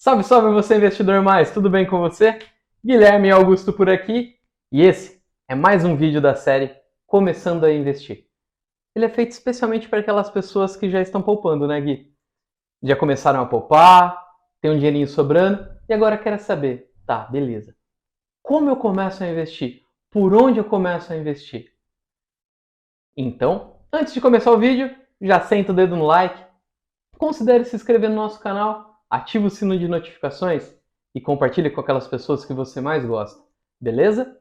Salve, salve você investidor mais, tudo bem com você? Guilherme Augusto por aqui e esse é mais um vídeo da série Começando a Investir. Ele é feito especialmente para aquelas pessoas que já estão poupando, né, Gui? Já começaram a poupar, tem um dinheirinho sobrando e agora quer saber, tá, beleza. Como eu começo a investir? Por onde eu começo a investir? Então, antes de começar o vídeo, já senta o dedo no like, considere se inscrever no nosso canal, ative o sino de notificações e compartilhe com aquelas pessoas que você mais gosta, beleza?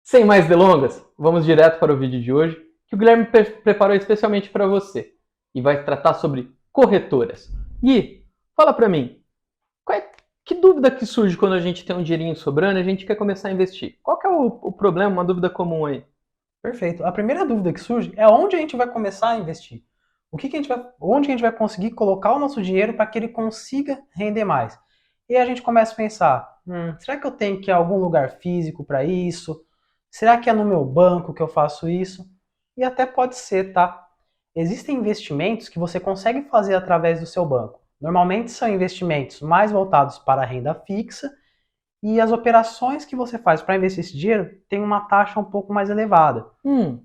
Sem mais delongas, vamos direto para o vídeo de hoje, que o Guilherme preparou especialmente para você e vai tratar sobre corretoras. Gui, fala para mim, que dúvida que surge quando a gente tem um dinheirinho sobrando e a gente quer começar a investir? Qual que é o problema, uma dúvida comum aí? Perfeito. A primeira dúvida que surge é onde a gente vai começar a investir. Onde a gente vai conseguir colocar o nosso dinheiro para que ele consiga render mais? E aí a gente começa a pensar, será que eu tenho que ir a algum lugar físico para isso? Será que é no meu banco que eu faço isso? E até pode ser, tá? Existem investimentos que você consegue fazer através do seu banco. Normalmente são investimentos mais voltados para a renda fixa e as operações que você faz para investir esse dinheiro têm uma taxa um pouco mais elevada.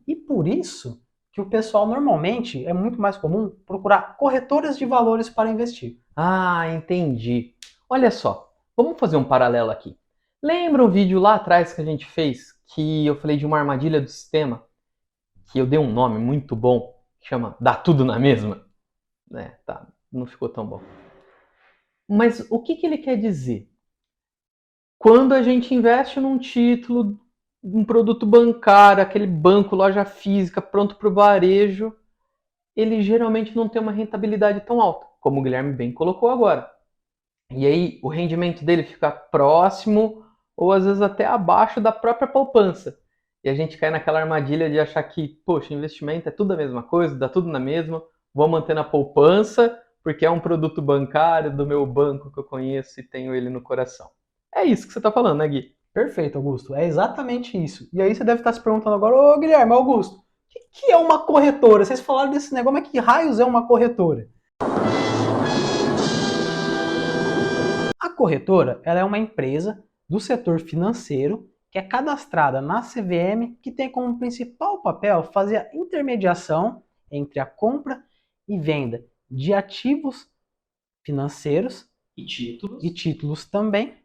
E por isso que o pessoal normalmente é muito mais comum procurar corretoras de valores para investir. Ah, entendi. Olha só, vamos fazer um paralelo aqui. Lembra um vídeo lá atrás que a gente fez que eu falei de uma armadilha do sistema, que eu dei um nome muito bom, que chama Dá Tudo na Mesma? Né, tá, não ficou tão bom. Mas o que ele quer dizer? Quando a gente investe num título, um produto bancário, aquele banco, loja física, pronto para o varejo, ele geralmente não tem uma rentabilidade tão alta, como o Guilherme bem colocou agora. E aí o rendimento dele fica próximo ou às vezes até abaixo da própria poupança. E a gente cai naquela armadilha de achar que, poxa, investimento é tudo a mesma coisa, dá tudo na mesma, vou manter na poupança porque é um produto bancário do meu banco que eu conheço e tenho ele no coração. É isso que você está falando, né, Gui? Perfeito, Augusto. É exatamente isso. E aí você deve estar se perguntando agora, ô Guilherme, Augusto, o que é uma corretora? Vocês falaram desse negócio, mas que raios é uma corretora? A corretora, ela é uma empresa do setor financeiro que é cadastrada na CVM, que tem como principal papel fazer a intermediação entre a compra e venda de ativos financeiros E títulos? e títulos também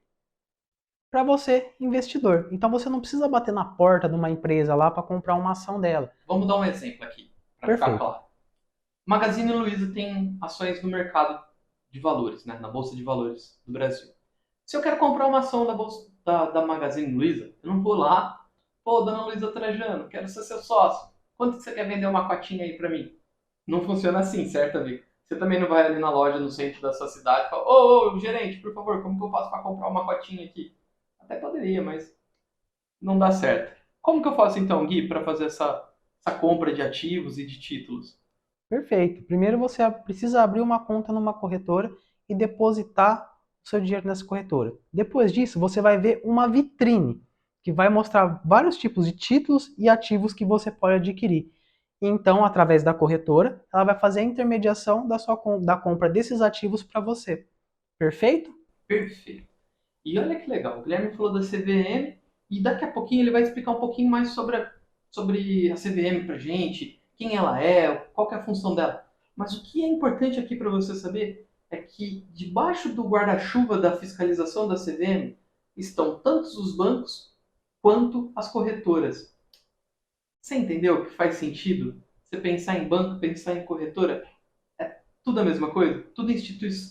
para você, investidor. Então você não precisa bater na porta de uma empresa lá para comprar uma ação dela. Vamos dar um exemplo aqui, para ficar Perfeito. claro. Magazine Luiza tem ações no mercado de valores, né, na Bolsa de Valores do Brasil. Se eu quero comprar uma ação da Magazine Luiza, eu não vou lá, pô, dona Luiza Trajano, quero ser seu sócio. Quanto que você quer vender uma cotinha aí para mim? Não funciona assim, certo, amigo? Você também não vai ali na loja no centro da sua cidade e fala, ô, gerente, por favor, como que eu faço para comprar uma cotinha aqui? Até poderia, mas não dá certo. Como que eu faço então, Gui, para fazer essa compra de ativos e de títulos? Perfeito. Primeiro você precisa abrir uma conta numa corretora e depositar o seu dinheiro nessa corretora. Depois disso, você vai ver uma vitrine que vai mostrar vários tipos de títulos e ativos que você pode adquirir. Então, através da corretora, ela vai fazer a intermediação da compra desses ativos para você. Perfeito? Perfeito. E olha que legal, o Guilherme falou da CVM e daqui a pouquinho ele vai explicar um pouquinho mais sobre a CVM para gente, quem ela é, qual que é a função dela. Mas o que é importante aqui para você saber é que debaixo do guarda-chuva da fiscalização da CVM estão tanto os bancos quanto as corretoras. Você entendeu que faz sentido você pensar em banco, pensar em corretora? É tudo a mesma coisa?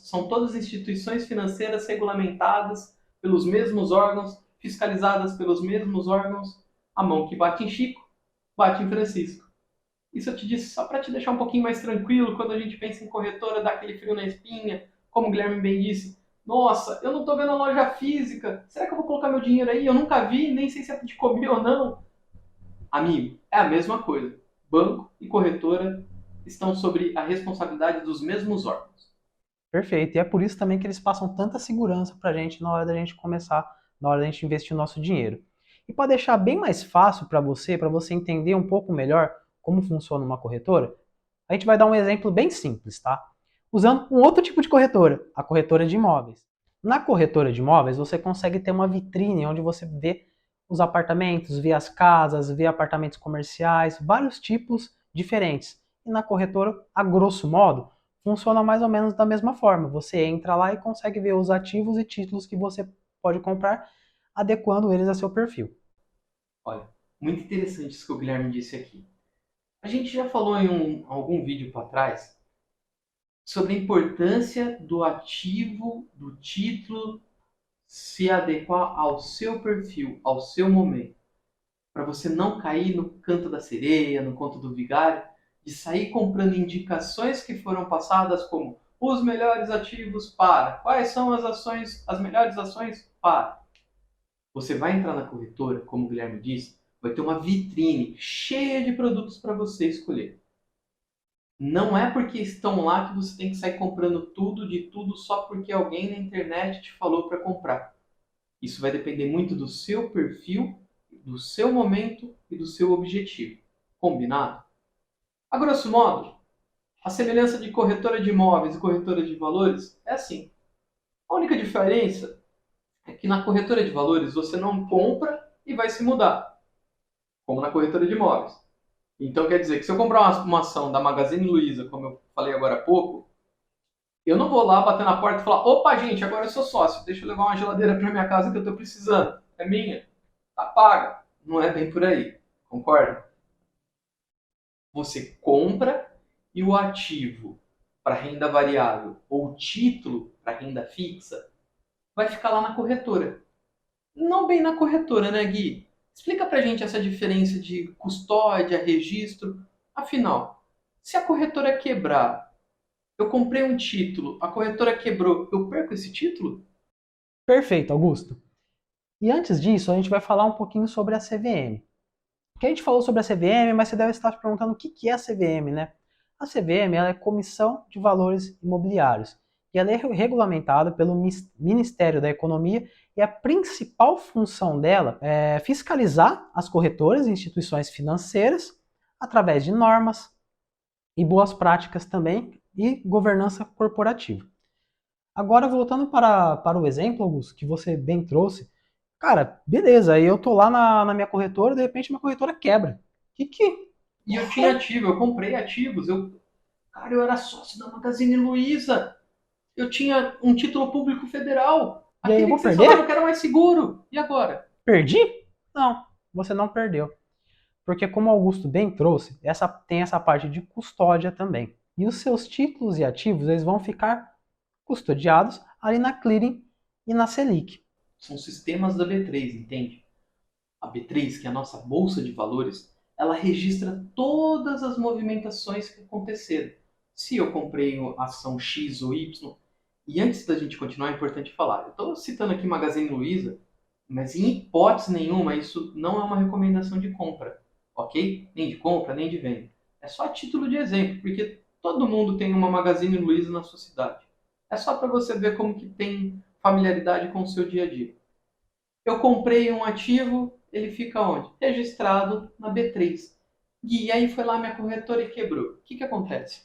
São todas instituições financeiras regulamentadas pelos mesmos órgãos, fiscalizadas pelos mesmos órgãos. A mão que bate em Chico, bate em Francisco. Isso eu te disse só para te deixar um pouquinho mais tranquilo quando a gente pensa em corretora, dá aquele frio na espinha, como o Guilherme bem disse. Nossa, eu não estou vendo a loja física. Será que eu vou colocar meu dinheiro aí? Eu nunca vi, nem sei se é de comer ou não. Amigo, é a mesma coisa. Banco e corretora estão sobre a responsabilidade dos mesmos órgãos. Perfeito. E é por isso também que eles passam tanta segurança para a gente na hora da gente começar, na hora da gente investir o nosso dinheiro. E para deixar bem mais fácil para você entender um pouco melhor como funciona uma corretora, a gente vai dar um exemplo bem simples, tá? Usando um outro tipo de corretora, a corretora de imóveis. Na corretora de imóveis, você consegue ter uma vitrine onde você vê os apartamentos, vê as casas, vê apartamentos comerciais, vários tipos diferentes. E na corretora, a grosso modo, funciona mais ou menos da mesma forma. Você entra lá e consegue ver os ativos e títulos que você pode comprar, adequando eles a seu perfil. Olha, muito interessante isso que o Guilherme disse aqui. A gente já falou em algum vídeo para trás sobre a importância do ativo, do título se adequar ao seu perfil, ao seu momento, para você não cair no canto da sereia, no conto do vigário, de sair comprando indicações que foram passadas como os melhores ativos para, quais são as ações, as melhores ações para. Você vai entrar na corretora, como o Guilherme disse, vai ter uma vitrine cheia de produtos para você escolher. Não é porque estão lá que você tem que sair comprando tudo de tudo só porque alguém na internet te falou para comprar. Isso vai depender muito do seu perfil, do seu momento e do seu objetivo. Combinado? A grosso modo, a semelhança de corretora de imóveis e corretora de valores é assim. A única diferença é que na corretora de valores você não compra e vai se mudar, como na corretora de imóveis. Então quer dizer que se eu comprar uma ação da Magazine Luiza, como eu falei agora há pouco, eu não vou lá bater na porta e falar: opa, gente, agora eu sou sócio, deixa eu levar uma geladeira para minha casa que eu estou precisando. É minha, tá paga. Não é bem por aí, concorda? Você compra e o ativo para renda variável ou o título para renda fixa vai ficar lá na corretora. Não bem na corretora, né, Gui? Explica pra gente essa diferença de custódia, registro. Afinal, se a corretora quebrar, eu comprei um título, a corretora quebrou, eu perco esse título? Perfeito, Augusto. E antes disso, a gente vai falar um pouquinho sobre a CVM. Que a gente falou sobre a CVM, mas você deve estar se perguntando o que é a CVM, né? A CVM ela é Comissão de Valores Imobiliários e ela é regulamentada pelo Ministério da Economia e a principal função dela é fiscalizar as corretoras e instituições financeiras através de normas e boas práticas também e governança corporativa. Agora, voltando para o exemplo, Augusto, que você bem trouxe, cara, beleza, aí eu tô lá na minha corretora, de repente minha corretora quebra. Que E eu tinha ativo, eu comprei ativos. Cara, eu era sócio da Magazine Luiza. Eu tinha um título público federal. E aí eu Aquele vou que vocês falaram perder? que era mais seguro. E agora? Perdi? Não, você não perdeu. Porque como o Augusto bem trouxe, tem essa parte de custódia também. E os seus títulos e ativos, eles vão ficar custodiados ali na Clearing e na Selic. São sistemas da B3, entende? A B3, que é a nossa bolsa de valores, ela registra todas as movimentações que aconteceram. Se eu comprei a ação X ou Y. E antes da gente continuar, é importante falar. Eu estou citando aqui Magazine Luiza, mas em hipótese nenhuma isso não é uma recomendação de compra, ok? Nem de compra, nem de venda. É só a título de exemplo, porque todo mundo tem uma Magazine Luiza na sua cidade. É só para você ver como que tem familiaridade com o seu dia a dia. Eu comprei um ativo, ele fica onde? Registrado na B3. E aí foi lá minha corretora e quebrou. O que acontece?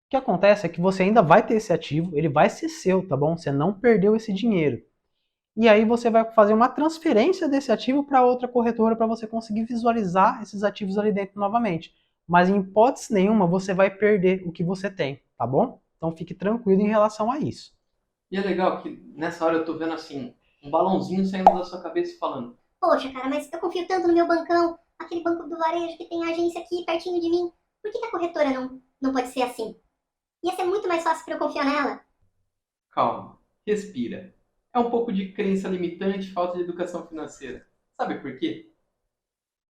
O que acontece é que você ainda vai ter esse ativo, ele vai ser seu, tá bom? Você não perdeu esse dinheiro. E aí você vai fazer uma transferência desse ativo para outra corretora para você conseguir visualizar esses ativos ali dentro novamente. Mas em hipótese nenhuma você vai perder o que você tem, tá bom? Então fique tranquilo em relação a isso. E é legal que nessa hora eu tô vendo assim, um balãozinho saindo da sua cabeça e falando: Poxa, cara, mas eu confio tanto no meu bancão, aquele banco do varejo que tem agência aqui pertinho de mim. Por que a corretora não pode ser assim? Ia ser muito mais fácil para eu confiar nela. calma, respira. É um pouco de crença limitante e falta de educação financeira. Sabe por quê?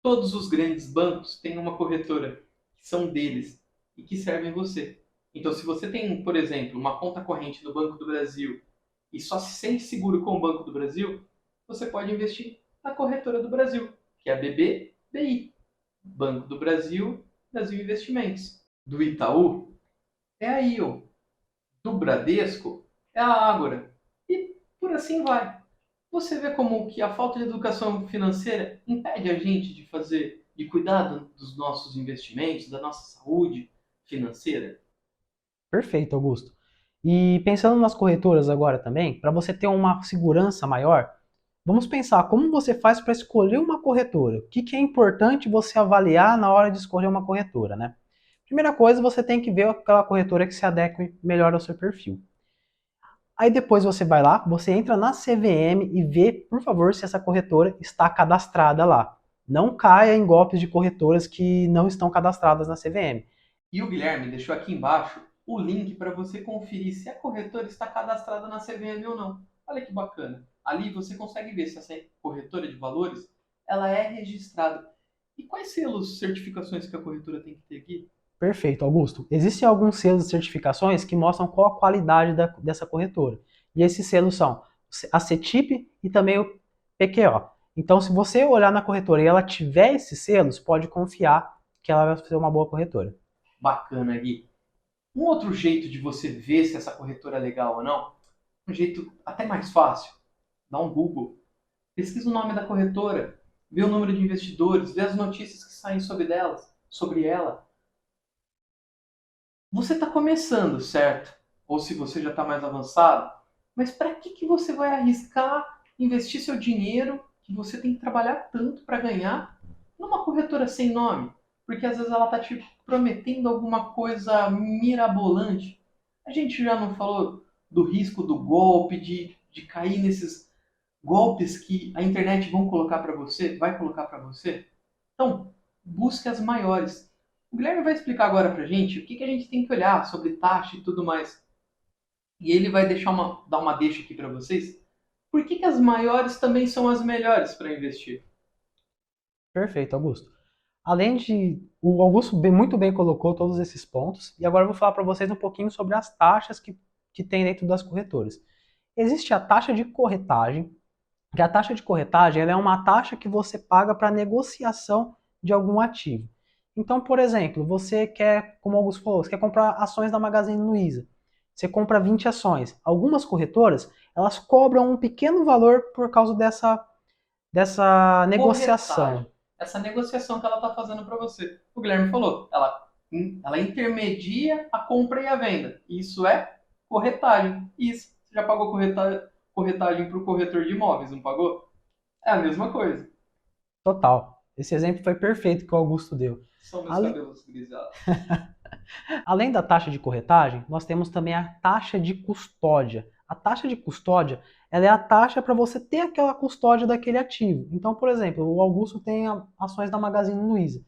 Todos os grandes bancos têm uma corretora que são deles e que servem você. Então, se você tem, por exemplo, uma conta corrente no Banco do Brasil e só se sente seguro com o Banco do Brasil, você pode investir na corretora do Brasil, que é a BBBI, Banco do Brasil, Brasil Investimentos. Do Itaú é a IO, do Bradesco é a Ágora e por assim vai. Você vê como que a falta de educação financeira impede a gente de cuidar dos nossos investimentos, da nossa saúde financeira? Perfeito, Augusto. E pensando nas corretoras agora também, para você ter uma segurança maior, vamos pensar como você faz para escolher uma corretora. O que é importante você avaliar na hora de escolher uma corretora, né? Primeira coisa, você tem que ver aquela corretora que se adeque melhor ao seu perfil. Aí depois você vai lá, você entra na CVM e vê, por favor, se essa corretora está cadastrada lá. Não caia em golpes de corretoras que não estão cadastradas na CVM. E o Guilherme deixou aqui embaixo o link para você conferir se a corretora está cadastrada na CVM ou não. Olha que bacana. Ali você consegue ver se essa corretora de valores ela é registrada. E quais selos, certificações que a corretora tem que ter aqui? Perfeito, Augusto. Existem alguns selos de certificações que mostram qual a qualidade dessa corretora. E esses selos são a CETIP e também o PQO. Então, se você olhar na corretora e ela tiver esses selos, pode confiar que ela vai ser uma boa corretora. Bacana, Gui. Um outro jeito de você ver se essa corretora é legal ou não, um jeito até mais fácil, dá um Google, pesquisa o nome da corretora, vê o número de investidores, vê as notícias que saem sobre ela. Você está começando, certo? Ou se você já está mais avançado, mas para que você vai arriscar investir seu dinheiro que você tem que trabalhar tanto para ganhar numa corretora sem nome? Porque às vezes ela está te prometendo alguma coisa mirabolante. A gente já não falou do risco do golpe, de cair nesses golpes que a internet vai colocar para você? Então, busque as maiores. O Guilherme vai explicar agora para a gente o que a gente tem que olhar sobre taxa e tudo mais. E ele vai dar uma deixa aqui para vocês. Por que as maiores também são as melhores para investir? Perfeito, Augusto. Além de. O Augusto muito bem colocou todos esses pontos, e agora eu vou falar para vocês um pouquinho sobre as taxas que tem dentro das corretoras. Existe a taxa de corretagem, que a taxa de corretagem ela é uma taxa que você paga para negociação de algum ativo. Então, por exemplo, você quer, como o Augusto falou, você quer comprar ações da Magazine Luiza. Você compra 20 ações. Algumas corretoras, elas cobram um pequeno valor por causa dessa negociação. Corretagem. Essa negociação que ela está fazendo para você. O Guilherme falou, ela intermedia a compra e a venda. Isso é corretagem. Isso. Você já pagou corretagem para o corretor de imóveis, não pagou? É a mesma coisa. Total. Esse exemplo foi perfeito que o Augusto deu. São meus Ale- cabelos grisados. Além da taxa de corretagem, nós temos também a taxa de custódia. A taxa de custódia, ela é a taxa para você ter aquela custódia daquele ativo. Então, por exemplo, o Augusto tem ações da Magazine Luiza.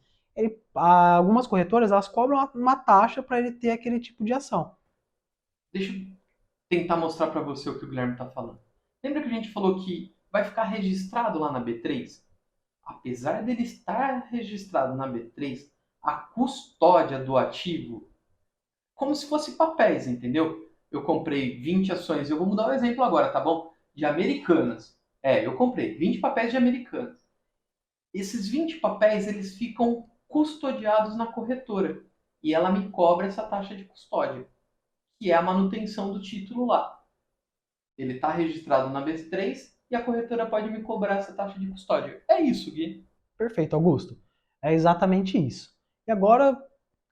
Algumas corretoras elas cobram uma taxa para ele ter aquele tipo de ação. Deixa eu tentar mostrar para você o que o Guilherme está falando. Lembra que a gente falou que vai ficar registrado lá na B3? Apesar dele estar registrado na B3, a custódia do ativo, como se fosse papéis, entendeu? Eu comprei 20 ações, eu vou mudar o exemplo agora, tá bom? De Americanas. Eu comprei 20 papéis de Americanas. Esses 20 papéis, eles ficam custodiados na corretora. E ela me cobra essa taxa de custódia, que é a manutenção do título lá. Ele está registrado na B3 e a corretora pode me cobrar essa taxa de custódia. É isso, Gui. Perfeito, Augusto. É exatamente isso. E agora,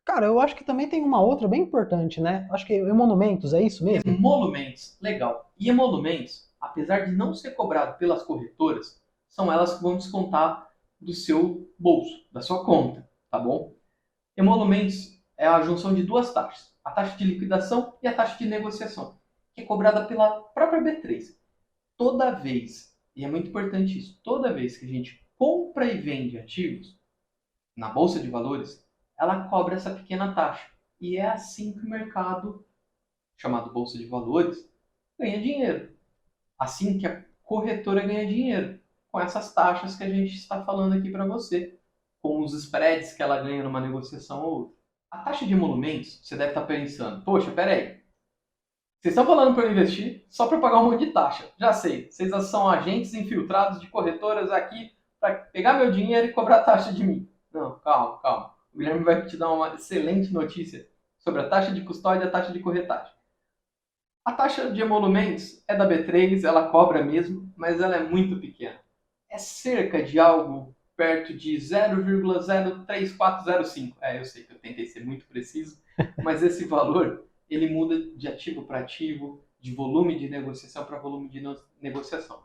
cara, eu acho que também tem uma outra bem importante, né? Acho que emolumentos, é isso mesmo? Emolumentos, legal. E emolumentos, apesar de não ser cobrado pelas corretoras, são elas que vão descontar do seu bolso, da sua conta, tá bom? Emolumentos é a junção de duas taxas, a taxa de liquidação e a taxa de negociação, que é cobrada pela própria B3. Toda vez, e é muito importante isso, toda vez que a gente compra e vende ativos na bolsa de valores, ela cobra essa pequena taxa. E é assim que o mercado, chamado bolsa de valores, ganha dinheiro. Assim que a corretora ganha dinheiro, com essas taxas que a gente está falando aqui para você, com os spreads que ela ganha numa negociação ou outra. A taxa de emolumentos, você deve estar pensando, poxa, peraí, vocês estão falando para eu investir só para pagar um monte de taxa. Já sei, vocês são agentes infiltrados de corretoras aqui para pegar meu dinheiro e cobrar taxa de mim. Não, calma, calma. O Guilherme vai te dar uma excelente notícia sobre a taxa de custódia e a taxa de corretagem. A taxa de emolumentos é da B3, ela cobra mesmo, mas ela é muito pequena. É cerca de algo perto de 0,03405. Eu sei que eu tentei ser muito preciso, mas esse valor ele muda de ativo para ativo, de volume de negociação para volume de negociação.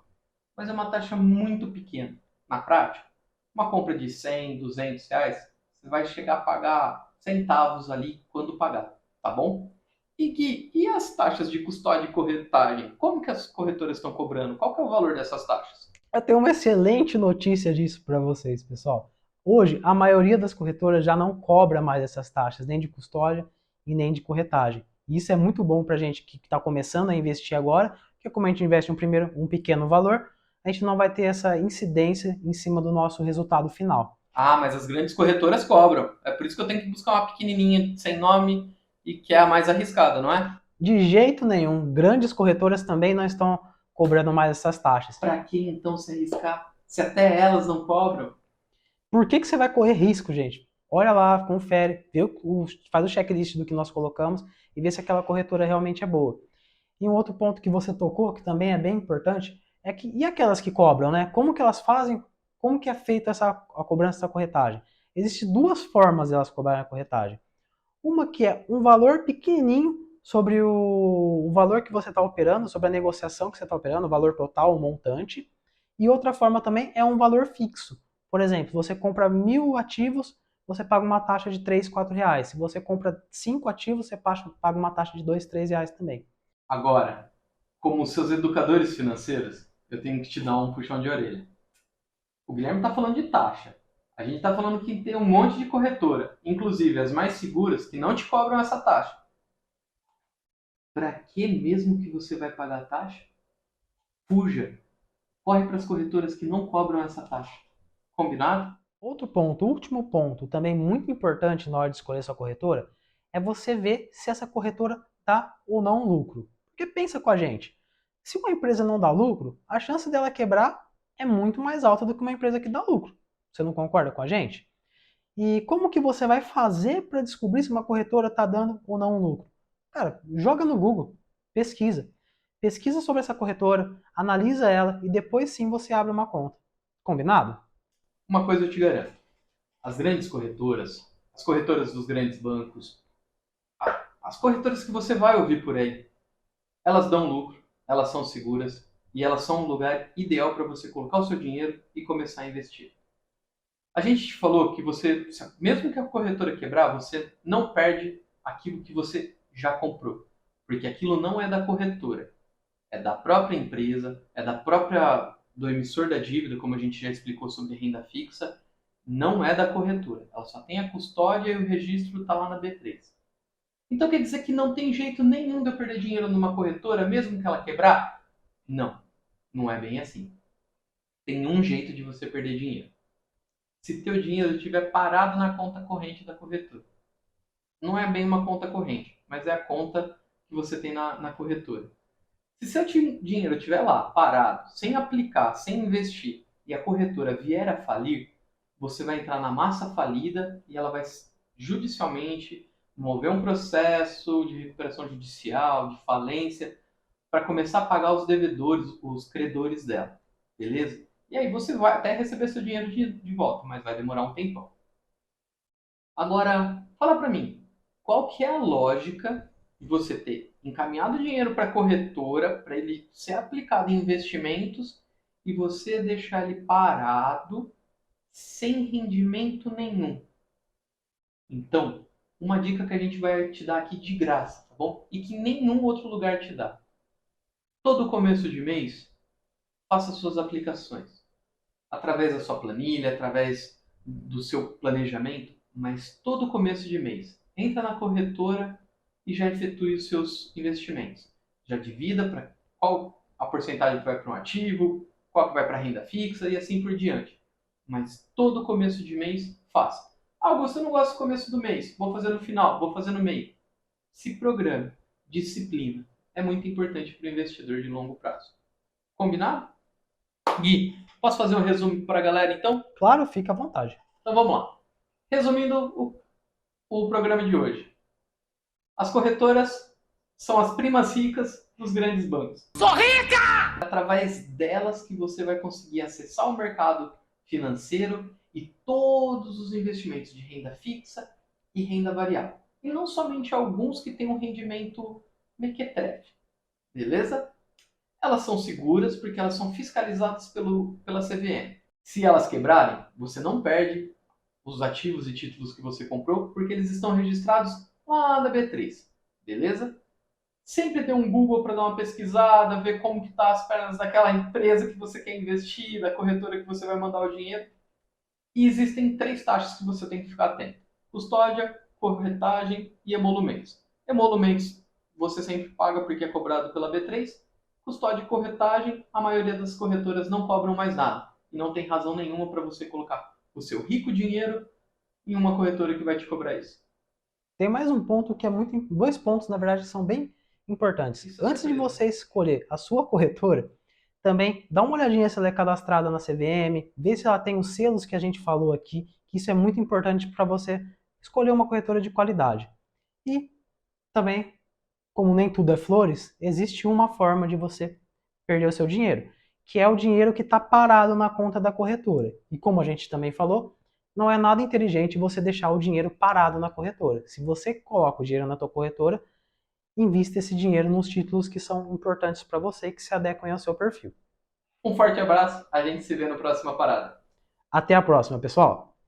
Mas é uma taxa muito pequena. Na prática, uma compra de 100, 200 reais, você vai chegar a pagar centavos ali quando pagar, tá bom? E Gui, e as taxas de custódia e corretagem? Como que as corretoras estão cobrando? Qual que é o valor dessas taxas? Eu tenho uma excelente notícia disso para vocês, pessoal. Hoje, a maioria das corretoras já não cobra mais essas taxas, nem de custódia e nem de corretagem. E isso é muito bom para a gente que está começando a investir agora, porque como a gente investe um pequeno valor, a gente não vai ter essa incidência em cima do nosso resultado final. Ah, mas as grandes corretoras cobram. É por isso que eu tenho que buscar uma pequenininha sem nome e que é a mais arriscada, não é? De jeito nenhum, grandes corretoras também não estão cobrando mais essas taxas. Para que então se arriscar se até elas não cobram? Por que você vai correr risco, gente? Olha lá, confere, faz o checklist do que nós colocamos e vê se aquela corretora realmente é boa. E um outro ponto que você tocou, que também é bem importante, é que e aquelas que cobram, né? Como que elas fazem? Como que é feita a cobrança da corretagem? Existem duas formas de elas cobrarem a corretagem. Uma que é um valor pequenininho sobre o valor que você está operando, sobre a negociação que você está operando, o valor total, o montante. E outra forma também é um valor fixo. Por exemplo, você compra 1.000 ativos, você paga uma taxa de 3, 4 reais. Se você compra 5 ativos, você paga uma taxa de 2, 3 reais também. Agora, como seus educadores financeiros, eu tenho que te dar um puxão de orelha. O Guilherme está falando de taxa. A gente está falando que tem um monte de corretora, inclusive as mais seguras, que não te cobram essa taxa. Para que mesmo que você vai pagar a taxa? Fuja. Corre para as corretoras que não cobram essa taxa. Combinado? Outro ponto, último ponto, também muito importante na hora de escolher sua corretora, é você ver se essa corretora dá ou não lucro. Porque pensa com a gente, se uma empresa não dá lucro, a chance dela quebrar é muito mais alta do que uma empresa que dá lucro. Você não concorda com a gente? E como que você vai fazer para descobrir se uma corretora está dando ou não lucro? Cara, joga no Google, pesquisa. Pesquisa sobre essa corretora, analisa ela e depois sim você abre uma conta. Combinado? Uma coisa eu te garanto. As grandes corretoras, as corretoras dos grandes bancos, as corretoras que você vai ouvir por aí, elas dão lucro, elas são seguras e elas são um lugar ideal para você colocar o seu dinheiro e começar a investir. A gente te falou que você, mesmo que a corretora quebrar, você não perde aquilo que você já comprou, porque aquilo não é da corretora, é da própria empresa, é da própria do emissor da dívida, como a gente já explicou sobre renda fixa, não é da corretora. Ela só tem a custódia e o registro está lá na B3. Então quer dizer que não tem jeito nenhum de eu perder dinheiro numa corretora, mesmo que ela quebrar? Não, não é bem assim. Tem um jeito de você perder dinheiro. Se teu dinheiro estiver parado na conta corrente da corretora. Não é bem uma conta corrente, mas é a conta que você tem na corretora. Se seu dinheiro estiver lá, parado, sem aplicar, sem investir, e a corretora vier a falir, você vai entrar na massa falida e ela vai judicialmente mover um processo de recuperação judicial, de falência, para começar a pagar os devedores, os credores dela. Beleza? E aí você vai até receber seu dinheiro de volta, mas vai demorar um tempão. Agora, fala para mim, qual que é a lógica de você ter encaminhado dinheiro para a corretora, para ele ser aplicado em investimentos e você deixar ele parado sem rendimento nenhum? Então, uma dica que a gente vai te dar aqui de graça, tá bom? E que nenhum outro lugar te dá. Todo começo de mês, faça suas aplicações. Através da sua planilha, através do seu planejamento, mas todo começo de mês, entra na corretora e já efetue os seus investimentos. Já divida para qual a porcentagem que vai para um ativo, qual que vai para a renda fixa e assim por diante. Mas todo começo de mês, faça. Ah, você não gosta do começo do mês, vou fazer no final, vou fazer no meio. Se programe. Disciplina. É muito importante para o investidor de longo prazo. Combinado? Gui, posso fazer um resumo para a galera então? Claro, fica à vontade. Então vamos lá. Resumindo o programa de hoje. As corretoras são as primas ricas dos grandes bancos. Através delas que você vai conseguir acessar o mercado financeiro e todos os investimentos de renda fixa e renda variável. E não somente alguns que têm um rendimento mequetrefe, beleza? Elas são seguras porque elas são fiscalizadas pela CVM. Se elas quebrarem, você não perde os ativos e títulos que você comprou porque eles estão registrados lá na B3, beleza? Sempre dê um Google para dar uma pesquisada, ver como que tá as pernas daquela empresa que você quer investir, da corretora que você vai mandar o dinheiro. E existem 3 taxas que você tem que ficar atento: custódia, corretagem e emolumentos. Emolumentos você sempre paga porque é cobrado pela B3. Custódia e corretagem, a maioria das corretoras não cobram mais nada. E não tem razão nenhuma para você colocar o seu rico dinheiro em uma corretora que vai te cobrar isso. Tem mais um ponto que é dois pontos, na verdade, que são bem importantes. Isso é Antes de surpresa. você escolher a sua corretora, também dá uma olhadinha se ela é cadastrada na CVM, vê se ela tem os selos que a gente falou aqui, que isso é muito importante para você escolher uma corretora de qualidade. E também, como nem tudo é flores, existe uma forma de você perder o seu dinheiro, que é o dinheiro que está parado na conta da corretora. E como a gente também falou, não é nada inteligente você deixar o dinheiro parado na corretora. Se você coloca o dinheiro na tua corretora, invista esse dinheiro nos títulos que são importantes para você e que se adequem ao seu perfil. Um forte abraço, a gente se vê na próxima parada. Até a próxima, pessoal!